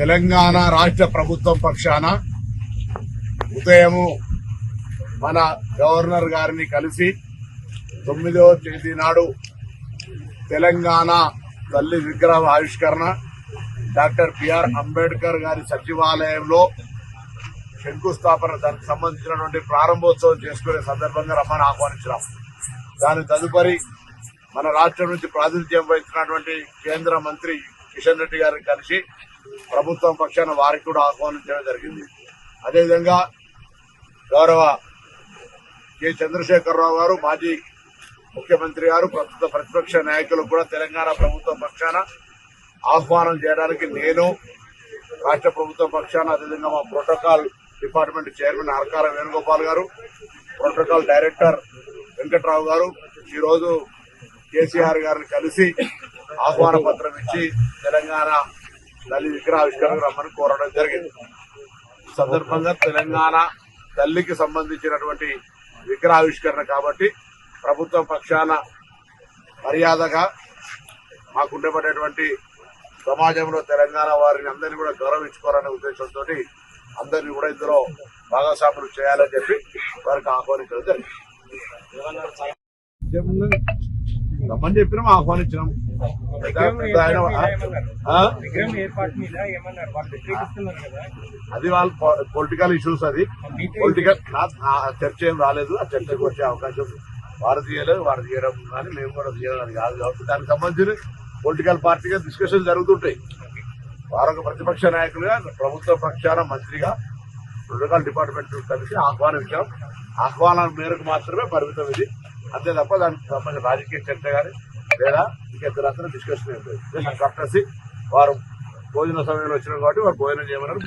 తెలంగాణ రాష్ట్ర ప్రభుత్వం పక్షాన ఉదయము మన గవర్నర్ గారిని కలిసి 9వ తేదీ నాడు తెలంగాణ తల్లి విగ్రహ ఆవిష్కరణ డాక్టర్ బిఆర్ అంబేద్కర్ గారి సచివాలయంలో శంకుస్థాపన దానికి సంబంధించినటువంటి ప్రారంభోత్సవం చేసుకునే సందర్భంగా రమ్మని ఆహ్వానించినాం. దాని తదుపరి మన రాష్ట్రం నుంచి ప్రాతినిధ్యం వహించినటువంటి కేంద్ర మంత్రి కిషన్ రెడ్డి గారిని కలిసి ప్రభుత్వం పక్షాన వారికి కూడా ఆహ్వానించడం జరిగింది. అదేవిధంగా గౌరవ కె చంద్రశేఖరరావు గారు, మాజీ ముఖ్యమంత్రి గారు, ప్రస్తుత ప్రతిపక్ష నాయకులు కూడా తెలంగాణ ప్రభుత్వం పక్షాన ఆహ్వానం చేయడానికి నేను రాష్ట్ర ప్రభుత్వం పక్షాన, అదేవిధంగా మా protocol department chairman Harkara Venugopal గారు, ప్రోటోకాల్ డైరెక్టర్ వెంకట్రావు గారు ఈరోజు కేసీఆర్ గారిని కలిసి ఆహ్వాన పత్రం ఇచ్చి తెలంగాణ తల్లి విగ్రహావిష్కరణకు రమ్మని కోరడం జరిగింది. ఈ సందర్భంగా తెలంగాణ తల్లికి సంబంధించినటువంటి విగ్రహావిష్కరణ కాబట్టి ప్రభుత్వం పక్షాన మర్యాదగా మాకుండబడేటువంటి సమాజంలో తెలంగాణ వారిని అందరినీ కూడా గౌరవించుకోవాలనే ఉద్దేశంతో అందరినీ కూడా ఇందులో భాగస్వాములు చేయాలని చెప్పి వారికి ఆహ్వానించడం జరిగింది. రమ్మని చెప్పినాం, ఆహ్వానించినాం. అది వాళ్ళ పొలిటికల్ ఇష్యూస్, అది పొలిటికల్ చర్చ ఏం రాలేదు. ఆ చర్చకు వచ్చే అవకాశం వారు తీయలేదు, వారు తీయడం కానీ మేము కూడా తీయడం కాదు. కాబట్టి దానికి సంబంధించి పొలిటికల్ పార్టీగా డిస్కషన్ జరుగుతుంటాయి. వారొక ప్రతిపక్ష నాయకులుగా, ప్రభుత్వ పక్షాన మంత్రిగా ప్రోటోకాల్ డిపార్ట్మెంట్ కలిసి ఆహ్వానించాం. ఆహ్వానం మేరకు మాత్రమే పరిమితం ఇది, అంతే తప్ప దానికి సంబంధించిన రాజకీయ చర్చ కానీ లేదా ఇంకెద్దరు డిస్కషన్ ఏం లేదు. కర్టసీ వారు భోజన సమయంలో వచ్చినారు కాబట్టి వారు భోజనం చేయమన్నారు.